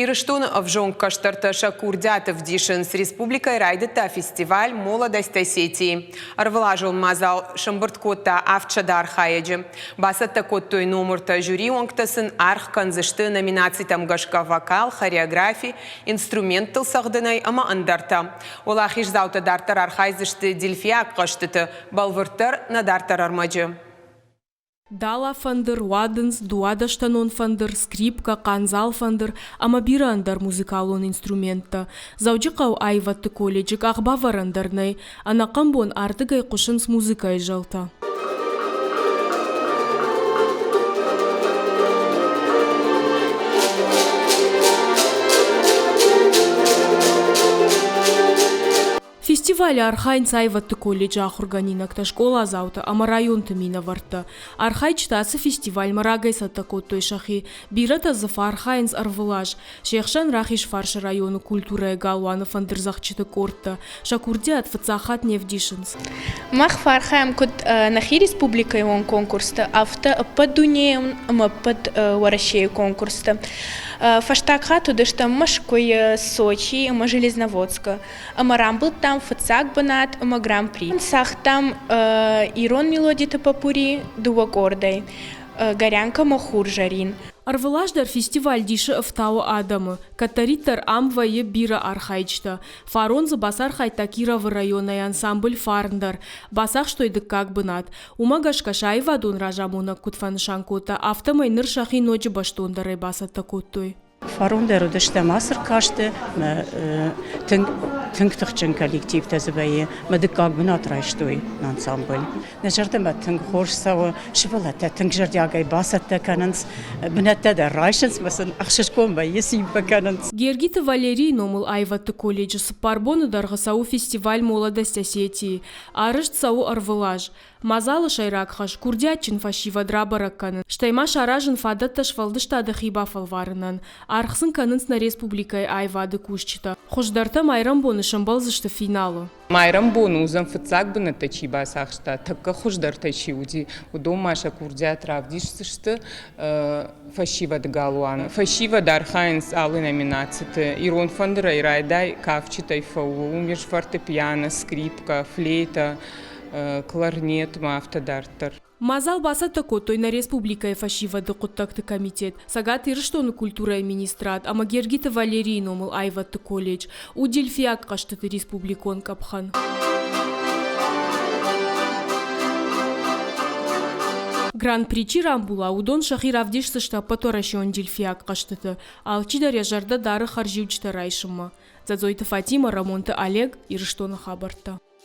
Ирыштун в Жонкаштарта Шакурдятов Дишин с Республикой Райдата фестиваль «Молодость Осетии». Арвлажил мазал Шамбырткота Авчадар Хаяджи. Басатта коттой номерта жюри онктасын арх канзышты номинаций тамгашка вокал, хореографии, инструментал сахдынай ама андарта. Олахиш заута дартар архайзышты дельфияк каштыты, балвыртар на дартар армаджи. Дала фандыр, вадынс, дуадаштанон фандыр, скрипка, канзал фандыр, амабирандар музыкалон инструментта. Зауджикау айватты колледжик ахбаварандарнай, анакамбон артыгай кушын с музыкай жалта. Фестиваль Архайн сайватты колледжа ахурганинакта школа заута, ама район тымина варта. Архай чтасы фестиваль марагай саттакот той шахи. Бирата зафа Архайнс арвылаж. Шехшан рахиш фарша району культура галуаны фандырзахчыты корта. Шакурди от фацахат невдишинс. Мах фархаем код нахи республика он конкурста, авто под дунеем, под варащею конкурста. Фаштакха тудышта машкой Сочи, ма Железноводска. Амарам был там фацак банат, ама гран-при. Сах там ирон мелодита попури, дуакордай. Горянка махур жарин. Арвылаждар фестиваль диши автау адамы. Катариттар амвайы бира архайчта. Фаронзы басар хайтакира в районный ансамбль фарндар. Басах штойдык как бынат. Умагашка шайвадун ражамуна кутфаншанкота. Автомай ныршахи ночи баштондарай басатта коттой. Фарундер удашта масыр кашты, тыңктықчын коллектив тазыбайы, мадык как бынат райштой ансамбль. Нажарда ма тыңк хорсауы, шывалата тыңк жардягай басатта кананс, бынатта да райшынс масын ақшышкон ба, есимпа кананс. Гергита Валерий номыл айватты колледжі сыпарбоны дарғысау фестиваль «Молодость Осетии». Арышт сау арвылаж. Мазалы шайракхаш, курдятчин фашива драбаракканын. Штайма шаражын фадатта швалдыштады хибафал варынан. Архсын канынс на республикай айвады кушчита. Хождарта майрам боны шамбалзышты финалу. Майрам бону узам фацак бына тачи басахшта, такка хождарта чиуди. Удом маша курдят равдишсышты фашива дгалуан. Фашива дархайнс алы номинациты. Ирон фандера ирайдай кавчитай фау, умеш фортепиано, скрипка, флейта, кларнет, автодартер. Мазал басата котой на республика фашива докуттакты комитет. Сагат ирштону культура министрат, ама Гергита Валерий номыл айватты колледж. У дельфияк каштыты республикон капхан. Гран-при Рамбула удон шахи равдишсышта паторашион дельфияк каштыты. Алчидаря жарда дары харжиучта райшыма. Зазойты Фатима, Рамонты Олег, ирштону хабарта.